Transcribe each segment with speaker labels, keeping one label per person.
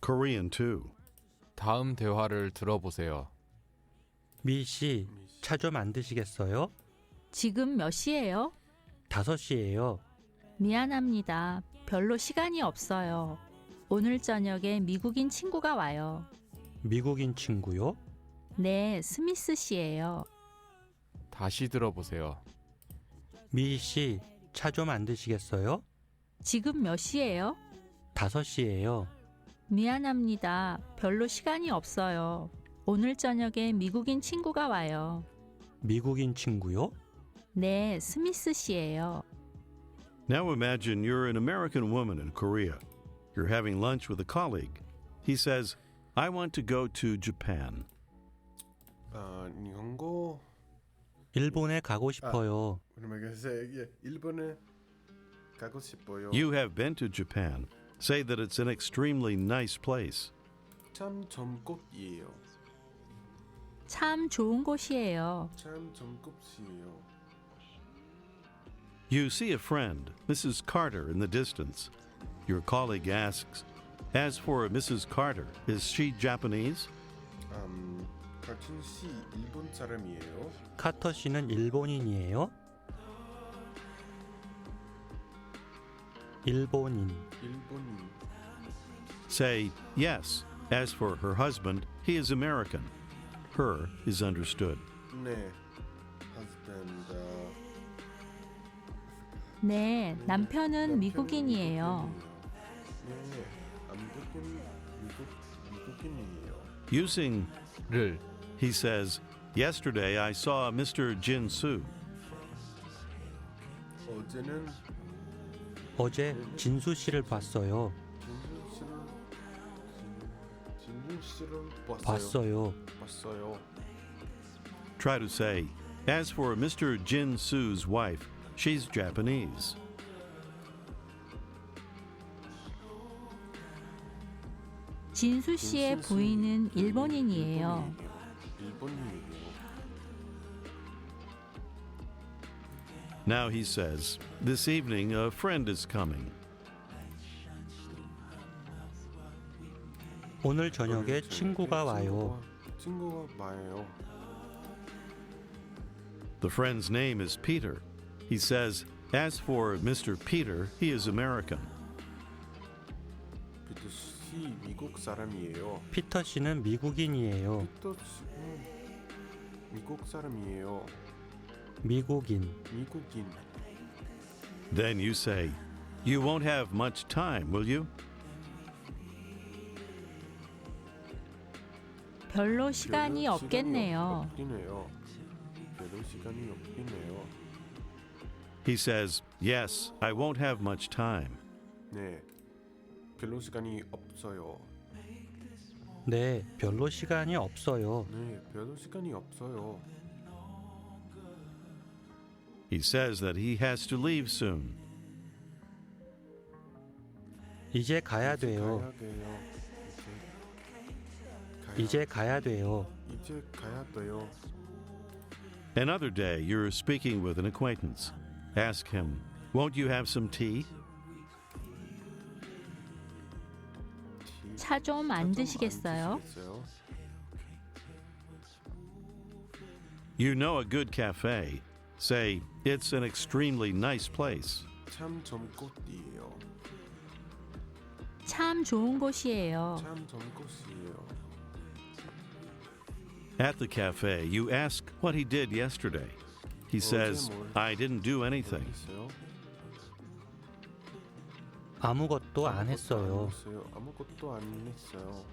Speaker 1: Korean too.
Speaker 2: 다음 대화를 들어보세요.
Speaker 3: 미 씨, 차 좀 안 드시겠어요?
Speaker 4: 지금 몇 시예요?
Speaker 3: 5시예요.
Speaker 4: 미안합니다. 별로 시간이 없어요. 오늘 저녁에 미국인 친구가 와요.
Speaker 3: 미국인 친구요?
Speaker 4: 네, 스미스 씨예요.
Speaker 2: 다시 들어보세요.
Speaker 3: 미 씨, 차 좀 안 드시겠어요?
Speaker 4: 지금 몇 시예요?
Speaker 3: 5시예요.
Speaker 4: 미안합니다. 별로 시간이 없어요. 오늘 저녁에 미국인 친구가 와요.
Speaker 3: 미국인 친구요?
Speaker 4: 네, 스미스 씨예요.
Speaker 1: Now imagine you're an American woman in Korea. You're having lunch with a colleague. He says, I want to go to Japan.
Speaker 5: 日本語
Speaker 3: 일본에 가고 싶어요.
Speaker 5: 일본에 가고 싶어요.
Speaker 1: You have been to Japan. Say that it's an extremely nice place.
Speaker 5: 참 좋은 곳이에요.
Speaker 4: 참 좋은 곳이에요.
Speaker 5: 참 좋은 곳이에요.
Speaker 1: You see a friend, Mrs. Carter, in the distance. Your colleague asks, As for Mrs. Carter, is she Japanese?
Speaker 5: 같은 씨 일본 사람이에요.
Speaker 3: 카터 씨는 일본인이에요? 일본인.
Speaker 5: 일본인.
Speaker 1: Say, Yes. As for her husband, he is American. Her is understood.
Speaker 5: 네. husband.
Speaker 4: 네, 남편은 미국인이에요.
Speaker 5: 네. 미국인이에요.
Speaker 1: Using
Speaker 2: 를
Speaker 1: he says, Yesterday I saw Mr. Jin Soo.
Speaker 5: 어제는
Speaker 3: 어제 진수 씨를 봤어요.
Speaker 5: 진준 씨를
Speaker 3: 봤어요.
Speaker 5: 봤어요.
Speaker 1: Try to say, As for Mr. Jin Soo's wife, she's Japanese.
Speaker 4: 진수 씨의 부인은 일본인이에요.
Speaker 5: 일본인이에요.
Speaker 1: Now he says, This evening a friend is coming.
Speaker 3: 오늘 저녁에 친구가 와요.
Speaker 5: 친구가 와요.
Speaker 1: The friend's name is Peter. He says, As for Mr. Peter, he is American.
Speaker 5: 피터 씨 미국 사람이에요.
Speaker 3: 피터 씨는 미국인이에요.
Speaker 5: 피터 씨는 미국 사람이에요.
Speaker 3: 미국인.
Speaker 5: 미국인.
Speaker 1: Then you say, You won't have much time, will you?
Speaker 4: 별로 시간이 없겠네요.
Speaker 5: 별로 시간이 없겠네요.
Speaker 1: He says, Yes, I won't have much time.
Speaker 5: 네. 별로 시간이 없어요.
Speaker 3: 네, 별로 시간이 없어요.
Speaker 5: 네, 별로 시간이 없어요.
Speaker 1: He says that he has to leave soon.
Speaker 3: 이제 가야 돼요.
Speaker 5: 가야 돼요.
Speaker 3: 이제 가야 돼요.
Speaker 5: 이제 가야 돼요.
Speaker 1: Another day, you're speaking with an acquaintance. Ask him, Won't you have some tea?
Speaker 4: 차 좀 안 드시겠어요?
Speaker 1: You know a good cafe. Say, It's an extremely nice place.
Speaker 5: 참 좋은 곳이에요.
Speaker 4: 참 좋은 곳이에요.
Speaker 5: 참 좋은 곳이에요.
Speaker 1: At the cafe, you ask what he did yesterday. He says, I didn't do anything.
Speaker 5: 있어요?
Speaker 3: 아무것도 안 했어요.
Speaker 5: 아무것도 안 했어요.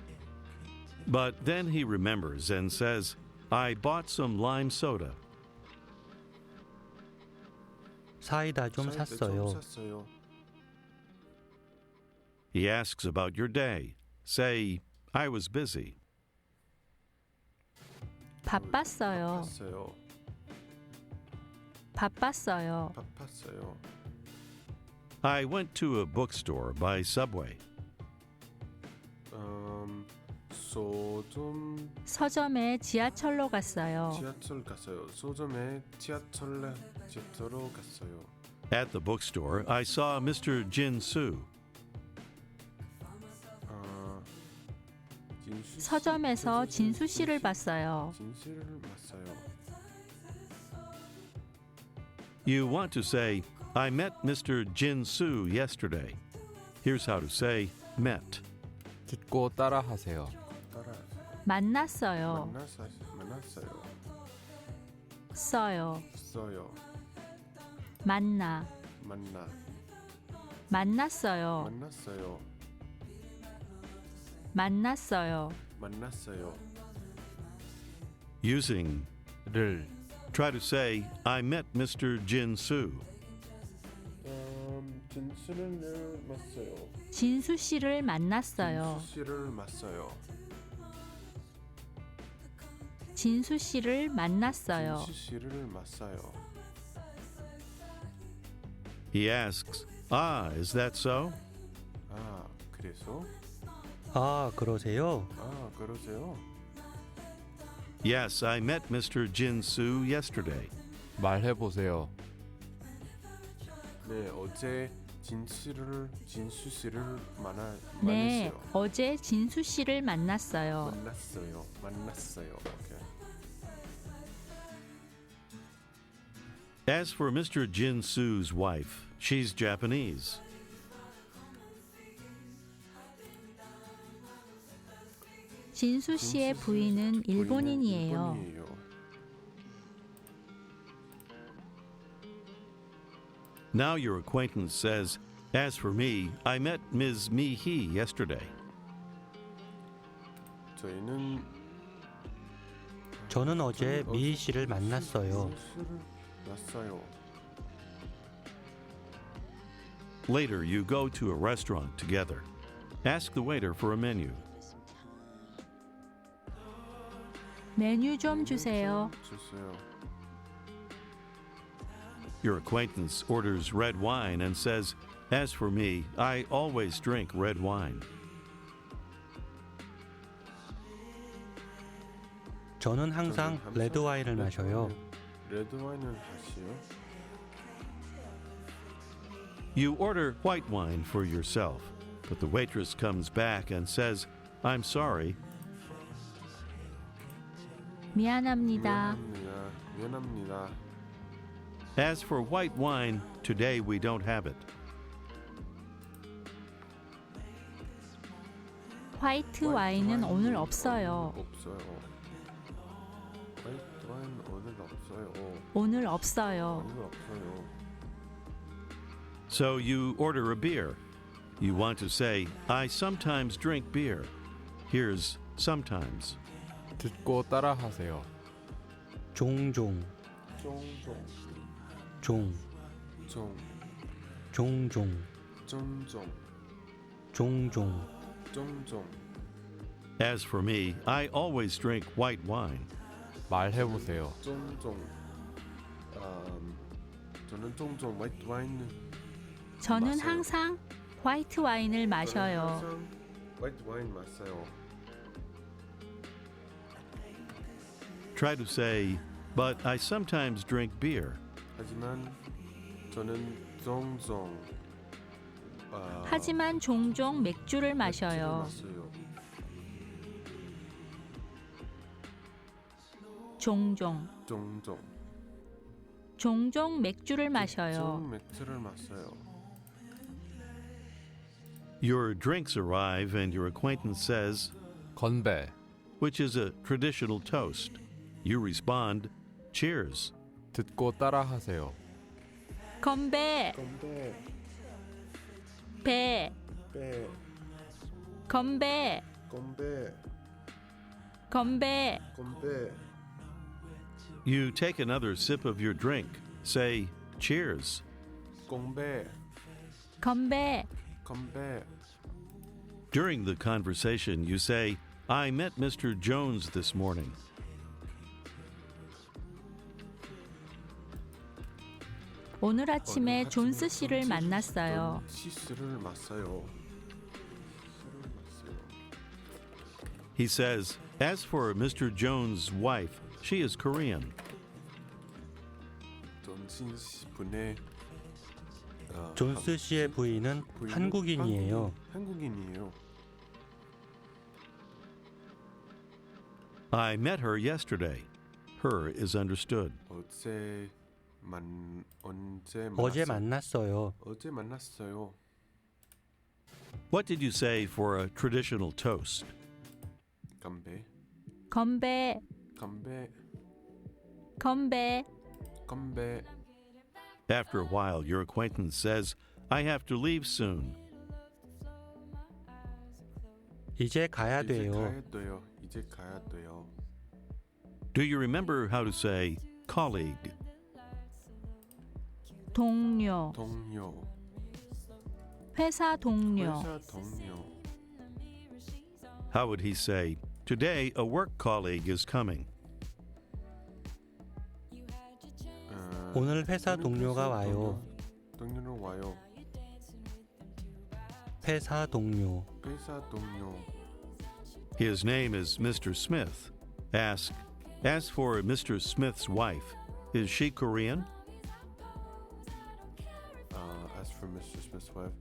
Speaker 1: But then he remembers and says, I bought some lime soda.
Speaker 3: 사이다 좀 샀어요.
Speaker 5: 샀어요.
Speaker 1: He asks about your day. Say, I was busy.
Speaker 4: 바빴어요.
Speaker 5: 바빴어요.
Speaker 4: 바빴어요.
Speaker 5: 바빴어요.
Speaker 1: I went to a bookstore by subway.
Speaker 5: 서점
Speaker 4: 서점에 지하철로 갔어요.
Speaker 5: 지하철 갔어요. 서점에 지하철로 갔어요.
Speaker 1: At the bookstore, I saw Mr. Jin Soo.
Speaker 4: 서점에서 진수 씨를 봤어요.
Speaker 5: 진실을 봤어요.
Speaker 1: You want to say, I met Mr. Jin Soo yesterday. Here's how to say met.
Speaker 2: 듣고 따라하세요.
Speaker 5: 따라
Speaker 4: 만났어요.
Speaker 5: 만났어요.
Speaker 4: 써요.
Speaker 5: 써요.
Speaker 4: 만나. 만났어요.
Speaker 5: 만났어요.
Speaker 4: 만났어요.
Speaker 5: 만났어요.
Speaker 1: Using
Speaker 2: 를
Speaker 1: try to say, I met Mr. Jin Soo.
Speaker 5: 진실을 봤어요.
Speaker 4: 진수 씨를 만났어요.
Speaker 5: 진실을 봤어요.
Speaker 4: 진수 씨를 만났어요.
Speaker 5: 진실을 봤어요.
Speaker 1: He asks, Ah, is that so?
Speaker 5: 아, 그래서?
Speaker 3: 아, 그러세요?
Speaker 5: 아, 그러세요?
Speaker 1: Yes, I met Mr. Jin Soo yesterday.
Speaker 2: 말해보세요.
Speaker 5: 네, 어제 진수 씨를
Speaker 4: 네,
Speaker 5: 만났어요.
Speaker 4: 어제 진수 씨를 만났어요.
Speaker 5: 만났어요. 오케이.
Speaker 1: As for Mr. Jin Soo's wife, she's Japanese.
Speaker 4: 진수 씨의 부인은 일본인이에요.
Speaker 1: Now your acquaintance says, As for me, I met Ms. Mi Hee yesterday.
Speaker 3: 저는 어제 미희 씨를 만났어요.
Speaker 1: Later, you go to a restaurant together. Ask the waiter for a menu.
Speaker 4: 메뉴 좀 주세요.
Speaker 1: Your acquaintance orders red wine and says, As for me, I always drink red wine.
Speaker 3: 저는 항상 레드 와인을 마셔요.
Speaker 5: 레드 와인을 하시요?
Speaker 1: You order white wine for yourself, but the waitress comes back and says, I'm sorry.
Speaker 4: 미안합니다.
Speaker 5: 미안합니다.
Speaker 1: As for white wine, today we don't have it.
Speaker 4: 화이트 와인은 오늘 없어요.
Speaker 5: 화이트 와인 오늘 없어요.
Speaker 4: 오늘 없어요.
Speaker 5: 오늘 없어요.
Speaker 1: So you order a beer. You want to say, I sometimes drink beer. Here's sometimes.
Speaker 2: 듣고 따라하세요.
Speaker 3: 종종,
Speaker 5: 종종,
Speaker 3: 종,
Speaker 5: 종,
Speaker 3: 종종,
Speaker 5: 종종,
Speaker 3: 종종.
Speaker 5: 종종.
Speaker 1: As for me, I always drink white wine.
Speaker 2: 말해보세요.
Speaker 5: 종종. 저는 종종 화이트 와인.
Speaker 4: 저는
Speaker 5: 마셔요.
Speaker 4: 항상 화이트 와인을 마셔요.
Speaker 5: 항상 화이트 와인 마셔요.
Speaker 1: Try to say, but I sometimes drink beer.
Speaker 5: 하지만 저는 종종
Speaker 4: 하지만 종종 맥주를 마셔요. 종종.
Speaker 5: 종종.
Speaker 4: 종종 맥주를 마셔요.
Speaker 5: 종종 맥주를 마셔요.
Speaker 1: Your drinks arrive and your acquaintance says,
Speaker 2: 건배.
Speaker 1: which is a traditional toast. You respond, cheers.
Speaker 2: 듣고 따라하세요.
Speaker 4: 건배.
Speaker 5: 건배.
Speaker 4: 배.
Speaker 5: 배.
Speaker 4: 건배.
Speaker 5: 건배.
Speaker 4: 건배.
Speaker 5: 건배.
Speaker 1: You take another sip of your drink. Say, cheers.
Speaker 5: 건배.
Speaker 4: 건배.
Speaker 5: 건배.
Speaker 1: During the conversation, you say, I met Mr. Jones this morning.
Speaker 4: 오늘 아침에 존스 씨를 만났어요.
Speaker 5: 시스를 마셔요.
Speaker 1: He says, as for Mr. Jones' wife, she is Korean.
Speaker 5: 분의
Speaker 3: 존스 씨의 부인은 한국인이에요.
Speaker 5: 한국인이에요.
Speaker 1: I met her yesterday. Her is understood.
Speaker 3: 어제 만났어요.
Speaker 5: 어제 만났어요.
Speaker 1: What did you say for a traditional toast?
Speaker 5: 건배.
Speaker 4: 건배,
Speaker 5: 건배.
Speaker 4: 건배.
Speaker 5: 건배.
Speaker 1: After a while, your acquaintance says, I have to leave soon.
Speaker 3: 이제 가야
Speaker 5: 이제
Speaker 3: 돼요.
Speaker 5: 가야 돼요. 이제 가야 돼요.
Speaker 1: Do you remember how to say colleague?
Speaker 4: 동료,
Speaker 5: 동료.
Speaker 4: 회사 동료.
Speaker 5: 회사 동료.
Speaker 1: How would he say, Today a work colleague is coming?
Speaker 3: 오늘 회사 동료가 와요.
Speaker 5: 동료는 와요.
Speaker 3: 회사 동료.
Speaker 5: 회사 동료.
Speaker 1: His name is Mr. Smith. Ask, as for Mr. Smith's wife, is she Korean?
Speaker 5: As for Mr. Smith's wife.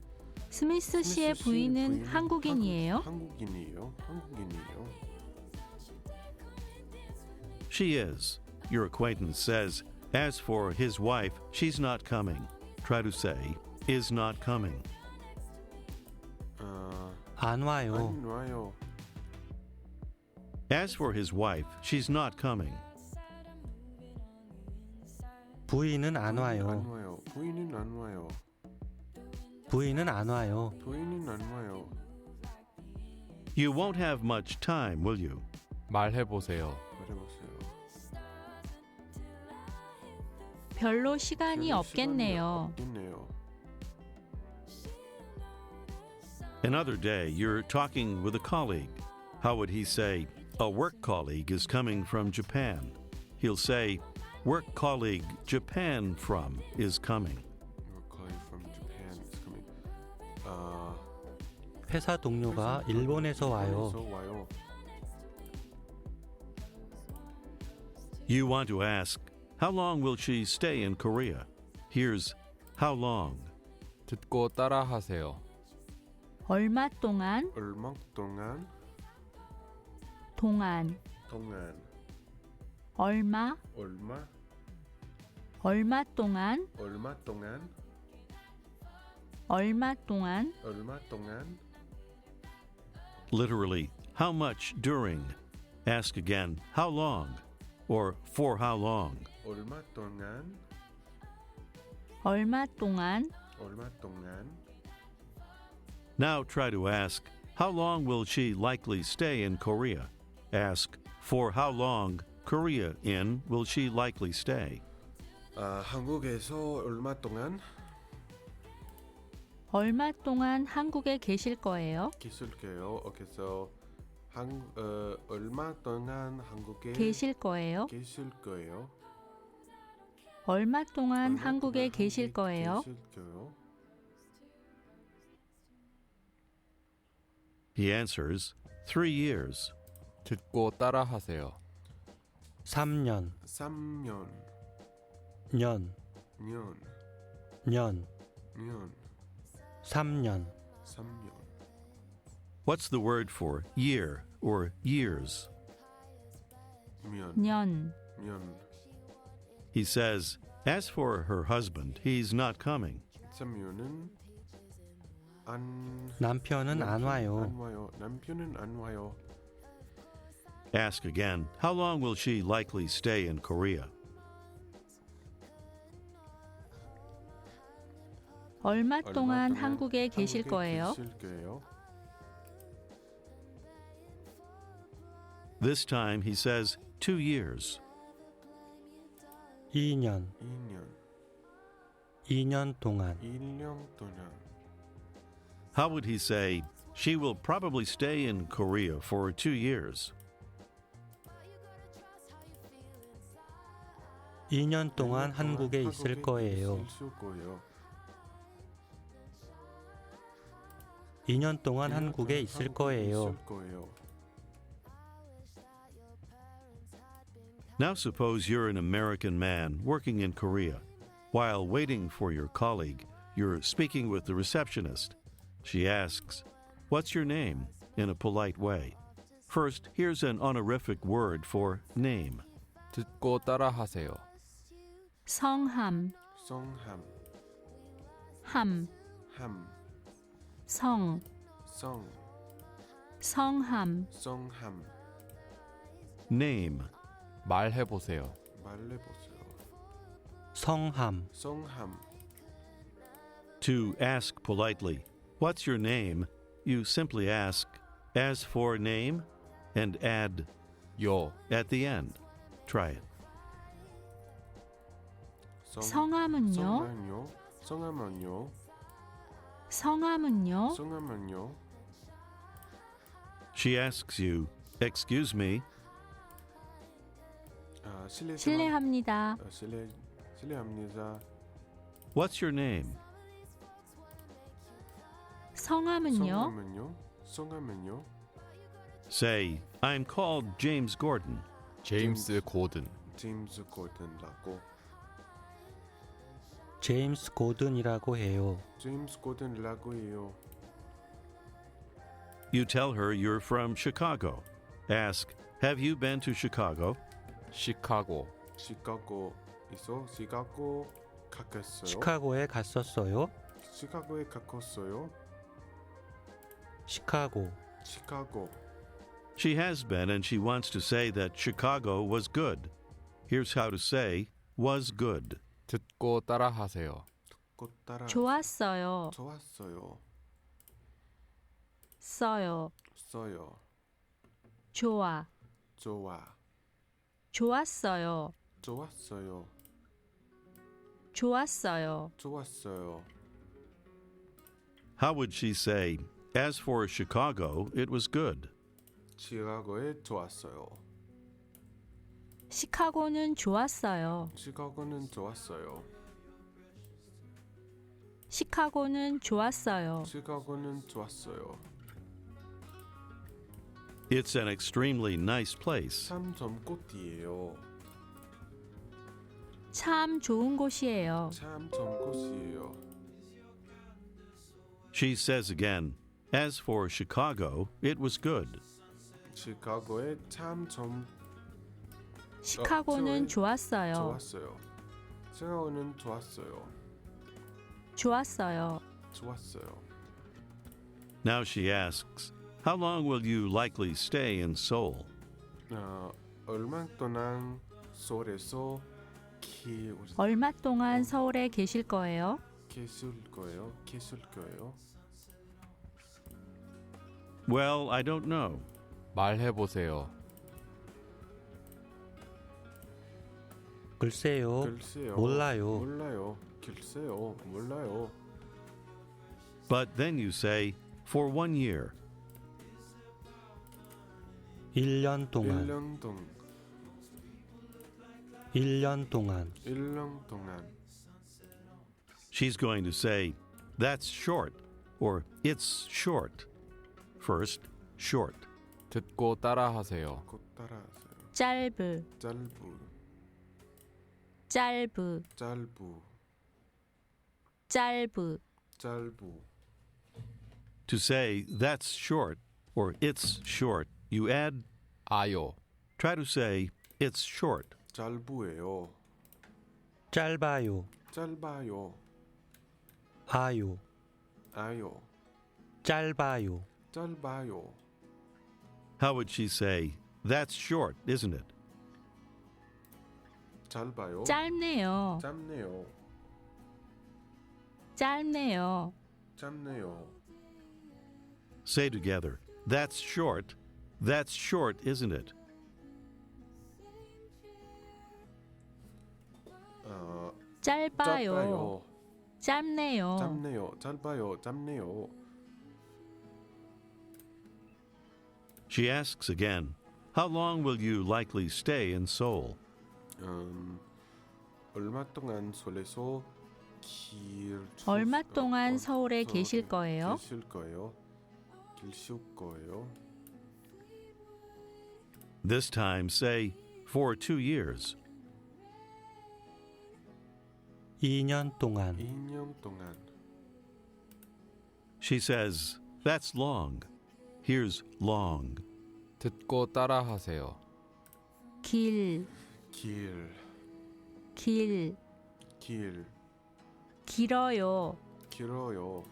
Speaker 4: 스미스 씨의 부인은 한국인이에요?
Speaker 5: 한국인이에요. 한국인이에요.
Speaker 1: She is. Your acquaintance says, as for his wife, she's not coming. Try to say, is not coming.
Speaker 3: 안 와요.
Speaker 5: 안 와요.
Speaker 1: As for his wife, she's not coming.
Speaker 3: 부인은 안
Speaker 5: 안
Speaker 3: 와요.
Speaker 5: 와요. 부인은 안 와요.
Speaker 3: 부인은 안 와요.
Speaker 5: 부인은 안 와요.
Speaker 1: You won't have much time, will you?
Speaker 2: 말해보세요.
Speaker 5: 말해보세요.
Speaker 4: 별로 시간이 없겠네요.
Speaker 5: 없겠네요.
Speaker 1: Another day, you're talking with a colleague. How would he say, a work colleague is coming from Japan? He'll say, work colleague Japan from is coming.
Speaker 5: Your colleague from Japan is coming.
Speaker 3: 회사 동료가 일본에서 와요.
Speaker 5: 일본에서 와요.
Speaker 1: You want to ask, how long will she stay in Korea? Here's how long.
Speaker 2: 듣고 따라하세요.
Speaker 4: 얼마 동안?
Speaker 5: 얼마 동안?
Speaker 4: 동안.
Speaker 5: 동안.
Speaker 4: 얼마?
Speaker 5: 얼마?
Speaker 4: 얼마 동안?
Speaker 5: 얼마 동안?
Speaker 4: 얼마 동안?
Speaker 5: 얼마 동안?
Speaker 1: Literally, how much during? Ask again, how long? Or for how long?
Speaker 5: 얼마 동안?
Speaker 4: 얼마 동안?
Speaker 5: 얼마 동안?
Speaker 1: Now try to ask, how long will she likely stay in Korea? Ask, for how long Korea in will she likely stay?
Speaker 5: 한국에서 얼마 동안
Speaker 4: 얼마 동안 한국에 계실 거예요?
Speaker 5: 계실게요? 그래서 얼마 동안 한국에
Speaker 4: 계실 거예요?
Speaker 5: 계실 거예요?
Speaker 4: 얼마 동안
Speaker 5: 얼마
Speaker 4: 한국에
Speaker 5: 동안
Speaker 4: 계실 거예요?
Speaker 5: 계실 거예요?
Speaker 1: He answers, 3 years.
Speaker 2: 듣고 따라하세요.
Speaker 3: 3년,
Speaker 5: 3년,
Speaker 3: 년,
Speaker 5: 년,
Speaker 3: 년,
Speaker 5: 년,
Speaker 3: 3년.
Speaker 5: 3년.
Speaker 1: What's the word for year or years?
Speaker 5: 년,
Speaker 4: 년.
Speaker 5: 년.
Speaker 1: He says, as for her husband, he's not coming.
Speaker 5: 3년은
Speaker 3: 남편은 안 와요.
Speaker 5: 안 와요. 남편은 안 와요.
Speaker 1: Ask again, how long will she likely stay in Korea?
Speaker 4: 얼마
Speaker 5: 얼마
Speaker 4: 동안 한국에
Speaker 5: 한국에
Speaker 4: 계실 거예요?
Speaker 5: 계실 거예요?
Speaker 1: This time he says 2 years.
Speaker 3: 2년,
Speaker 5: 2년,
Speaker 3: 2년 동안.
Speaker 5: 1년 동안.
Speaker 1: How would he say, she will probably stay in Korea for 2 years?
Speaker 3: 2년 동안 한국에 있을
Speaker 5: 한국에
Speaker 3: 거예요.
Speaker 5: 있을 거예요.
Speaker 3: 2년 동안
Speaker 5: 1년
Speaker 3: 한국에
Speaker 5: 동안
Speaker 3: 있을
Speaker 5: 한국에
Speaker 3: 거예요.
Speaker 5: 있을 거예요.
Speaker 1: Now suppose you're an American man working in Korea. While waiting for your colleague, you're speaking with the receptionist. She asks, "What's your name?" in a polite way. First, here's an honorific word for name.
Speaker 2: 듣고 따라하세요.
Speaker 4: 성함,
Speaker 5: 성함,
Speaker 4: 함,
Speaker 5: 함,
Speaker 4: 성,
Speaker 5: 성,
Speaker 4: 성함,
Speaker 5: 성함.
Speaker 1: Name.
Speaker 2: 말해보세요.
Speaker 5: 말해보세요.
Speaker 3: 성함,
Speaker 5: 성함.
Speaker 1: To ask politely, "What's your name?" you simply ask, "As for name?" and add
Speaker 2: 요.
Speaker 1: at the end. Try it.
Speaker 4: 성함은요?
Speaker 5: 성함은요? 성함은요?
Speaker 4: 성함은요?
Speaker 5: 성함은요?
Speaker 1: She asks you, "Excuse me?"
Speaker 4: 실례합니다.
Speaker 5: 실례합니다.
Speaker 1: "What's your name?"
Speaker 4: 성함은요?
Speaker 5: 성함은요? 성함은요?
Speaker 1: Say, "I'm called James Gordon."
Speaker 2: 제임스 고든.
Speaker 5: 제임스 고든라고.
Speaker 3: 제임스 고든이라고 해요.
Speaker 5: 제임스 고든이라고 해요.
Speaker 1: You tell her you're from Chicago. Ask, "Have you been to Chicago?"
Speaker 2: 시카고.
Speaker 5: 시카고 갔어요?
Speaker 3: 시카고에 갔었어요?
Speaker 5: 시카고에 갔었어요?
Speaker 3: 시카고.
Speaker 5: 시카고.
Speaker 1: She has been, and she wants to say that Chicago was good. Here's how to say was good.
Speaker 2: 듣고 따라하세요.
Speaker 5: 곧 따라.
Speaker 4: 좋았어요.
Speaker 5: 좋았어요.
Speaker 4: 써요.
Speaker 5: 써요.
Speaker 4: 좋아.
Speaker 5: 좋아.
Speaker 4: 좋았어요.
Speaker 5: 좋았어요.
Speaker 4: 좋았어요.
Speaker 5: 좋았어요.
Speaker 1: How would she say, "As for Chicago, it was good"?
Speaker 5: 시카고에 좋았어요.
Speaker 4: 시카고는 좋았어요.
Speaker 5: 시카고는 좋았어요.
Speaker 4: 시카고는 좋았어요.
Speaker 5: 시카고는 좋았어요.
Speaker 1: It's an extremely nice place.
Speaker 5: 참 좋은 곳이에요.
Speaker 4: 참 좋은 곳이에요.
Speaker 5: 참 좋은 곳이에요.
Speaker 1: She says again, "As for Chicago, it was good."
Speaker 5: 시카고에 참 좋은
Speaker 4: 시카고는 좋았어요.
Speaker 5: 좋았어요. 시카고는 좋았어요.
Speaker 4: 좋았어요.
Speaker 5: 좋았어요.
Speaker 1: Now she asks, "How long will you likely stay in Seoul?"
Speaker 5: 얼마 동안 서울에서
Speaker 4: 얼마 동안 서울에 계실 거예요?
Speaker 5: 계실 거예요? 계실 거예요?
Speaker 1: Well, I don't know.
Speaker 2: 말해보세요.
Speaker 3: 글쎄요.
Speaker 5: 글쎄요.
Speaker 3: 몰라요.
Speaker 5: 몰라요. 글쎄요. 몰라요.
Speaker 1: But then you say, "For 1 year."
Speaker 3: 1년 동안.
Speaker 5: 1년 동안.
Speaker 3: 1년 동안.
Speaker 5: 1년 동안.
Speaker 1: She's going to say, "That's short," or "It's short." First, short.
Speaker 2: 듣고 따라하세요.
Speaker 5: 곧 따라하세요.
Speaker 4: 짧으,
Speaker 5: 짧부.
Speaker 4: 짧으,
Speaker 5: 짧부.
Speaker 4: 짧으.
Speaker 5: 짧부.
Speaker 1: To say, "That's short," or "It's short," you add,
Speaker 2: 아요.
Speaker 1: try to say, "It's short."
Speaker 5: 짧부예요.
Speaker 3: 짧아요.
Speaker 5: 짧아요.
Speaker 3: 아요.
Speaker 5: 아요.
Speaker 3: 짧아요.
Speaker 5: 짧아요.
Speaker 1: How would she say, "That's short, isn't it?"
Speaker 5: 짧아요.
Speaker 4: 짧네요.
Speaker 5: 짧네요.
Speaker 4: 짧네요.
Speaker 5: 짧네요.
Speaker 1: Say together, "That's short. That's short, isn't it?"
Speaker 4: 짧아요. 짧네요.
Speaker 5: 짧네요. 짧아요. 짧네요.
Speaker 1: She asks again, "How long will you likely stay in Seoul?"
Speaker 5: 얼마 동안 서울에서
Speaker 4: 얼마 동안 서울에 계실 거예요?
Speaker 5: 계실 거예요? 계실 거예요?
Speaker 1: This time say, "For 2 years."
Speaker 3: 2년 동안.
Speaker 5: 2년 동안.
Speaker 1: She says, "That's long." Here's long.
Speaker 2: 듣고 따라하세요.
Speaker 4: 길,
Speaker 5: 길,
Speaker 4: 길,
Speaker 5: 길,
Speaker 4: 길어요.
Speaker 5: 길어요.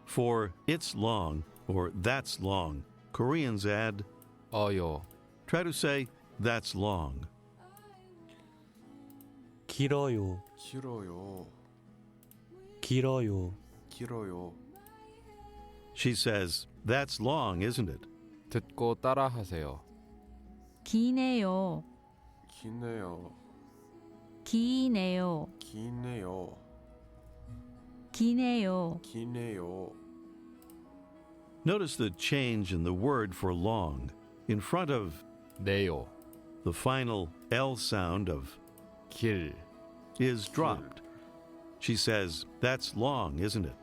Speaker 1: For it's long or that's long, Koreans add,
Speaker 2: 어요.
Speaker 1: try to say that's long.
Speaker 3: 길어요.
Speaker 5: 길어요.
Speaker 3: 길어요.
Speaker 5: 길어요.
Speaker 1: She says, that's long, isn't it?
Speaker 2: 듣고 따라하세요.
Speaker 4: 기네요.
Speaker 5: 기네요.
Speaker 4: 기네요.
Speaker 5: 기네요.
Speaker 4: 기네요.
Speaker 5: 기네요.
Speaker 1: Notice the change in the word for long. In front of
Speaker 2: 네요.
Speaker 1: the final L sound of
Speaker 2: 길.
Speaker 1: is dropped. She says, that's long, isn't it?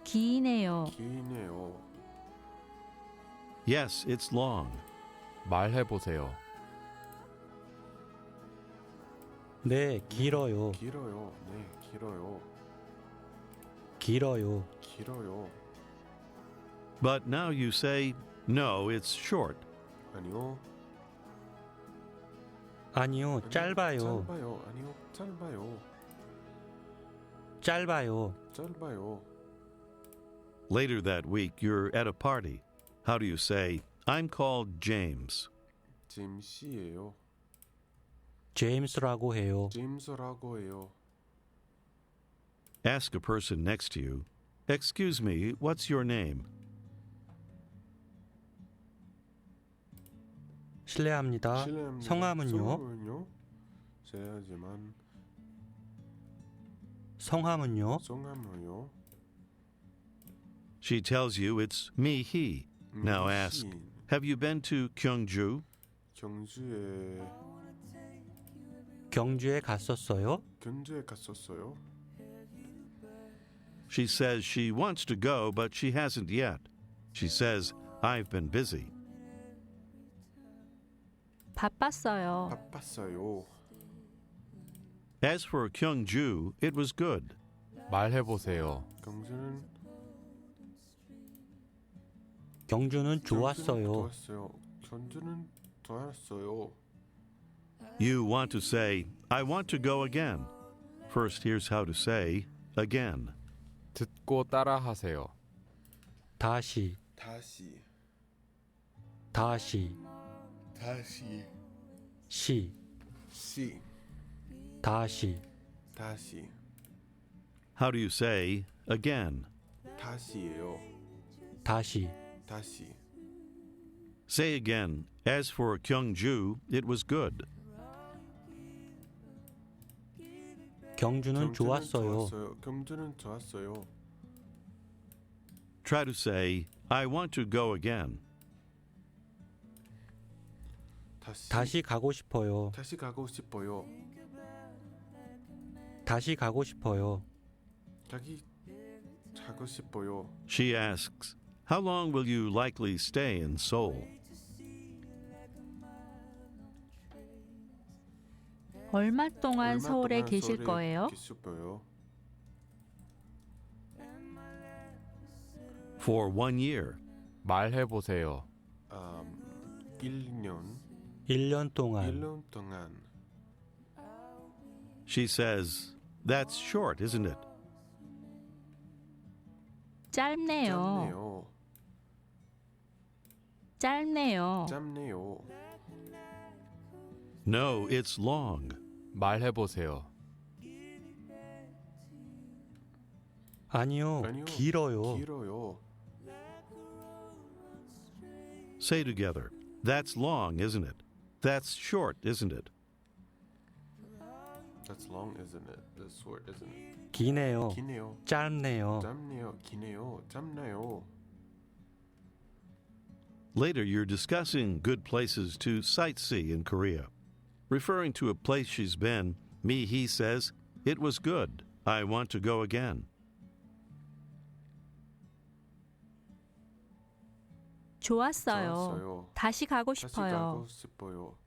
Speaker 4: 기네요.
Speaker 5: 기네요.
Speaker 1: Yes, it's long.
Speaker 2: 말해보세요.
Speaker 3: 네, 길어요.
Speaker 5: 길어요. 네, 길어요.
Speaker 3: 길어요.
Speaker 5: 길어요.
Speaker 1: But now you say, no, it's short.
Speaker 5: 아니요.
Speaker 3: 아니요,
Speaker 5: 아니요,
Speaker 3: 짧아요.
Speaker 5: 짧아요. 아니요, 짧아요.
Speaker 3: 짧아요.
Speaker 5: 짧아요.
Speaker 1: Later that week, you're at a party. How do you say, I'm called James?
Speaker 5: 제임스예요.
Speaker 3: 제임스라고 해요.
Speaker 5: 제임스라고 해요.
Speaker 1: Ask a person next to you, excuse me, what's your name?
Speaker 3: 실례합니다.
Speaker 5: 실례합니다.
Speaker 3: 성함은요?
Speaker 5: 성함은요? 실례하지만
Speaker 3: 성함은요?
Speaker 5: 성함은요?
Speaker 1: She tells you it's me, he. Now ask, have you been to Gyeongju?
Speaker 5: 경주에
Speaker 3: 경주에 갔었어요?
Speaker 5: 경주에 갔었어요?
Speaker 1: She says she wants to go, but she hasn't yet. She says, I've been busy.
Speaker 4: 바빴어요.
Speaker 5: 바빴어요.
Speaker 1: As for Gyeongju, it was good.
Speaker 2: 말해보세요.
Speaker 3: 경주는 좋았어요.
Speaker 5: 좋았어요. 경주는 좋았어요.
Speaker 1: You want to say, I want to go again. First, here's how to say again.
Speaker 2: 듣고 따라하세요.
Speaker 3: 다시,
Speaker 5: 다시
Speaker 3: 다시,
Speaker 5: 다시
Speaker 3: 시,
Speaker 5: 시
Speaker 3: 다시,
Speaker 5: 다시
Speaker 1: How do you say again?
Speaker 5: 다시예요.
Speaker 3: 다시.
Speaker 5: 다시
Speaker 1: Say again, as for Gyeongju, it was good.
Speaker 3: 경주는 좋았어요.
Speaker 5: 경주는 좋았어요.
Speaker 1: Try to say, I want to go again.
Speaker 3: 다시 가고 싶어요.
Speaker 5: 다시 가고 싶어요.
Speaker 3: 다시 가고 싶어요.
Speaker 5: 다시 가고 싶어요.
Speaker 1: She asks, how long will you likely stay in Seoul?
Speaker 4: 얼마 동안 서울에 계실
Speaker 5: 서울에
Speaker 4: 거예요?
Speaker 5: 계실 거예요?
Speaker 1: For 1 year.
Speaker 2: 말해보세요.
Speaker 5: 1년
Speaker 3: 1년 동안.
Speaker 5: 1년 동안
Speaker 1: She says, that's short, isn't it?
Speaker 4: 짧네요.
Speaker 5: 짧네요.
Speaker 4: 짧네요.
Speaker 5: 짧네요.
Speaker 1: No, it's long.
Speaker 2: 말해보세요.
Speaker 3: 아니요,
Speaker 5: 아니요.
Speaker 3: 길어요.
Speaker 5: 길어요.
Speaker 1: Say together, that's long, isn't it? That's short, isn't it?
Speaker 5: That's long, isn't it? That's short, isn't it?
Speaker 3: 기네요.
Speaker 5: 기네요.
Speaker 3: 짧네요.
Speaker 5: 짧네요. 기네요. 짧나요?
Speaker 1: Later, you're discussing good places to sightsee in Korea. Referring to a place she's been, he says, it was good. I want to go again.
Speaker 4: 좋았어요. 다시 가고
Speaker 5: 다시
Speaker 4: 싶어요.
Speaker 5: 가고 싶어요.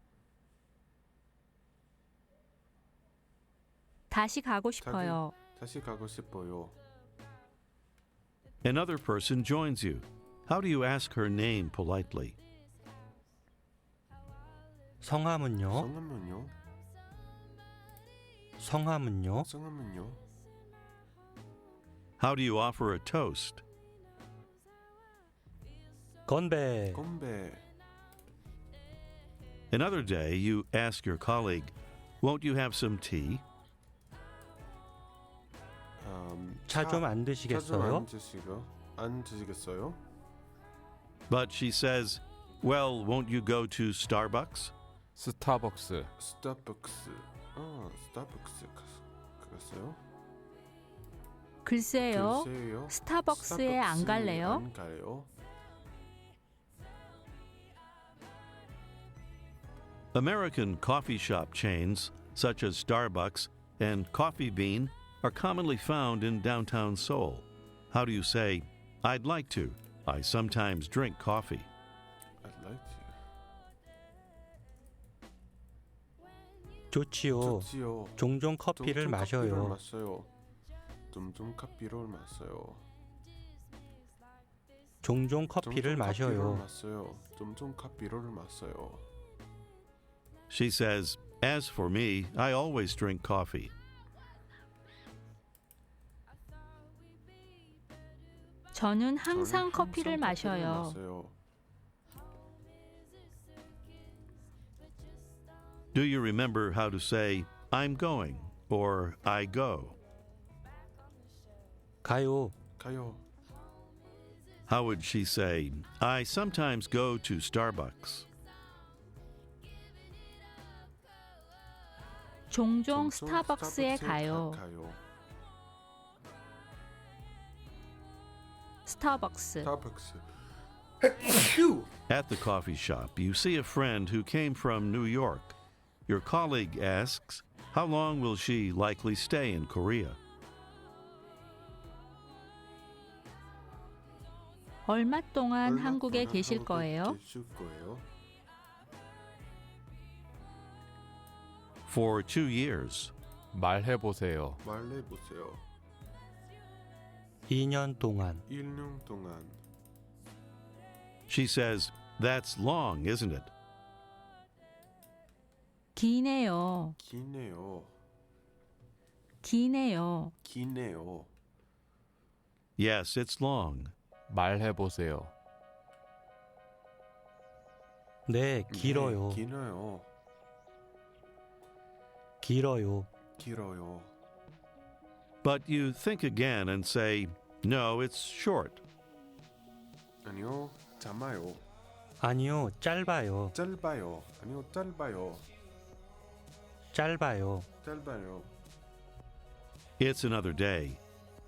Speaker 4: 다시 가고 싶어요.
Speaker 5: 다시 가고 싶어요.
Speaker 1: Another person joins you. How do you ask her name politely?
Speaker 3: 성함은요?
Speaker 5: 성함은요?
Speaker 3: 성함은요?
Speaker 5: 성함은요?
Speaker 1: How do you offer a toast?
Speaker 3: 건배.
Speaker 5: 건배.
Speaker 1: Another day, you ask your colleague, won't you have some tea?
Speaker 3: 차 좀 안 드시겠어요?
Speaker 5: 안 드시겠어요?
Speaker 1: But she says, well, won't you go to Starbucks?
Speaker 2: 스타벅스.
Speaker 5: 스타벅스. 스타벅스 갔어요?
Speaker 4: 글쎄요.
Speaker 5: 글쎄요.
Speaker 4: 스타벅스에 안 갈래요?
Speaker 5: 안 가요?
Speaker 1: American coffee shop chains, such as Starbucks and Coffee Bean, are commonly found in downtown Seoul. How do you say, I'd like to? I sometimes drink coffee.
Speaker 5: I'd like to.
Speaker 3: 좋지요.
Speaker 5: 좋지요.
Speaker 3: 종종 커피를 마셔요.
Speaker 5: 종종 커피를 마셔요.
Speaker 3: 종종 커피를 마셔요.
Speaker 5: 종종 커피를 마셔요.
Speaker 1: She says, as for me, I always drink coffee.
Speaker 4: 저는 항상 커피를 마셔요.
Speaker 1: Do you remember how to say, I'm going or I go?
Speaker 3: 가요.
Speaker 5: 가요.
Speaker 1: How would she say, I sometimes go to Starbucks?
Speaker 4: 종종 스타벅스에 가요. 스타벅스.
Speaker 5: 스타벅스.
Speaker 1: At the coffee shop, you see a friend who came from New York. Your colleague asks, how long will she likely stay in Korea?
Speaker 4: 얼마 동안 한국에 계실 거예요?
Speaker 1: For 2 years.
Speaker 2: 말해보세요.
Speaker 5: 말해보세요.
Speaker 3: 2년 동안.
Speaker 5: 1년 동안.
Speaker 1: She says, that's long, isn't it?
Speaker 4: 기네요.
Speaker 5: 기네요.
Speaker 4: 기네요.
Speaker 5: 기네요.
Speaker 1: Yes, it's long.
Speaker 2: 말해보세요.
Speaker 3: 네, 길어요.
Speaker 5: 네, 길어요.
Speaker 3: 길어요.
Speaker 5: 길어요.
Speaker 1: But you think again and say, no, it's short.
Speaker 5: 아니요, 짧아요.
Speaker 3: 아니요, 짧아요.
Speaker 5: 짧아요. 아니요, 짧아요.
Speaker 3: 짧아요.
Speaker 5: 짧아요.
Speaker 1: It's another day.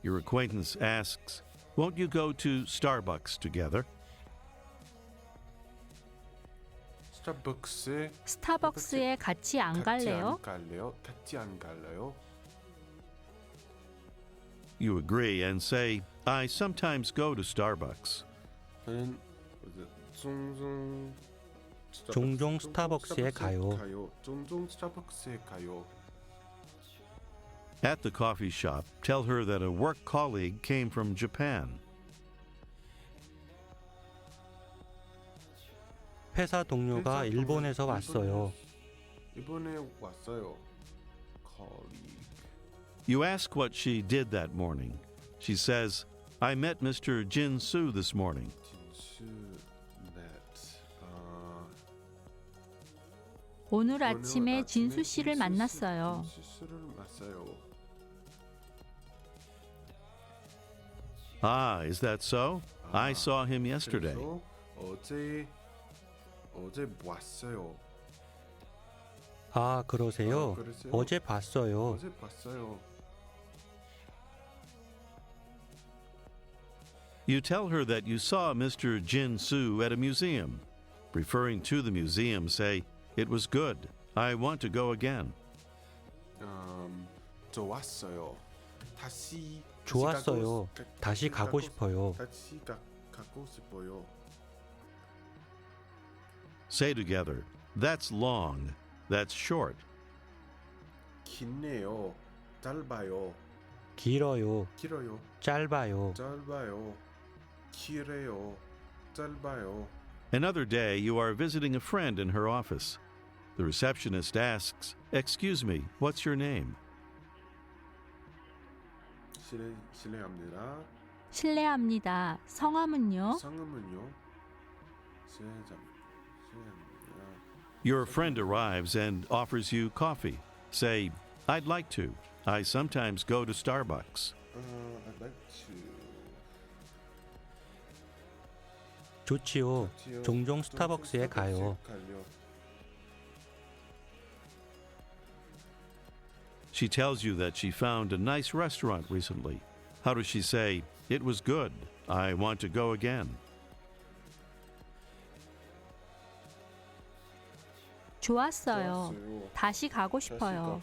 Speaker 1: Your acquaintance asks, won't you go to Starbucks together?
Speaker 4: 스타벅스에 같이 안 갈래요?
Speaker 5: 같이 안 갈래요?
Speaker 1: You agree and say, I sometimes go to Starbucks.
Speaker 5: 저는
Speaker 3: 종종 스타벅스에 가요.
Speaker 5: 종종 스타벅스에 가요.
Speaker 1: At the coffee shop, tell her that a work colleague came from Japan.
Speaker 3: 회사 동료가 일본에서 왔어요.
Speaker 5: 일본에 왔어요. colleague.
Speaker 1: You ask what she did that morning. She says, I met Mr. Jin Soo this morning.
Speaker 4: 오늘 아침에 진수 씨를 만났어요.
Speaker 1: Ah, is that so? I saw him yesterday.
Speaker 5: 어제 봤어요.
Speaker 3: 아, 그러세요?
Speaker 5: 그러세요?
Speaker 3: 어제 봤어요.
Speaker 5: 어제 봤어요.
Speaker 1: You tell her that you saw Mr. Jin Soo at a museum. Referring to the museum, say, it was good. I want to go again.
Speaker 5: 좋았어요.
Speaker 3: 좋았어요. 다시 가고 싶어요.
Speaker 5: 다시 가고 싶어요.
Speaker 1: Say together, that's long, that's short.
Speaker 5: 기네요. 짧아요.
Speaker 3: 길어요.
Speaker 5: 길어요.
Speaker 3: 짧아요.
Speaker 5: 짧아요. 길어요. 짧아요.
Speaker 1: Another day, you are visiting a friend in her office. The receptionist asks, "Excuse me, what's your name?"
Speaker 5: 실례합니다.
Speaker 4: 실례합니다. 성함은요?
Speaker 5: 상음은요? 실례합니다.
Speaker 1: Your friend arrives and offers you coffee. Say, "I'd like to. I sometimes go to Starbucks."
Speaker 5: I'd like to.
Speaker 3: 좋지요. 종종 스타벅스에 가요.
Speaker 1: She tells you that she found a nice restaurant recently. How does she say, "It was good. I want to go again"?
Speaker 4: 좋았어요. 다시 가고 싶어요.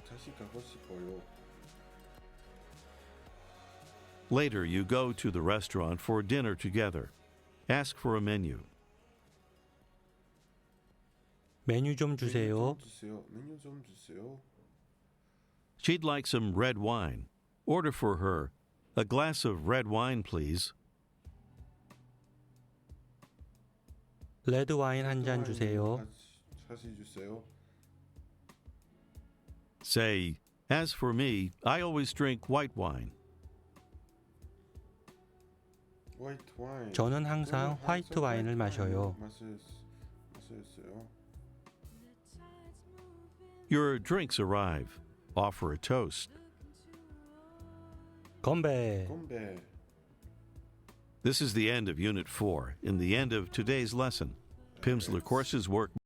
Speaker 5: 다시 가고 싶어요.
Speaker 1: Later, you go to the restaurant for dinner together. Ask for a menu.
Speaker 3: 메뉴 좀 주세요.
Speaker 5: 메뉴 좀 주세요.
Speaker 1: She'd like some red wine. Order for her. "A glass of red wine, please."
Speaker 3: 레드 와인 한 잔 주세요.
Speaker 5: 다시 주세요.
Speaker 1: Say, "As for me, I always drink white wine."
Speaker 5: 화이트 와인.
Speaker 3: 저는 항상 화이트 와인을 마셔요.
Speaker 5: 마셨어요.
Speaker 1: Your drinks arrive. Offer a toast.
Speaker 3: 건배.
Speaker 5: 건배.
Speaker 1: This is the end of Unit 4 and the end of today's lesson. Pimsleur courses work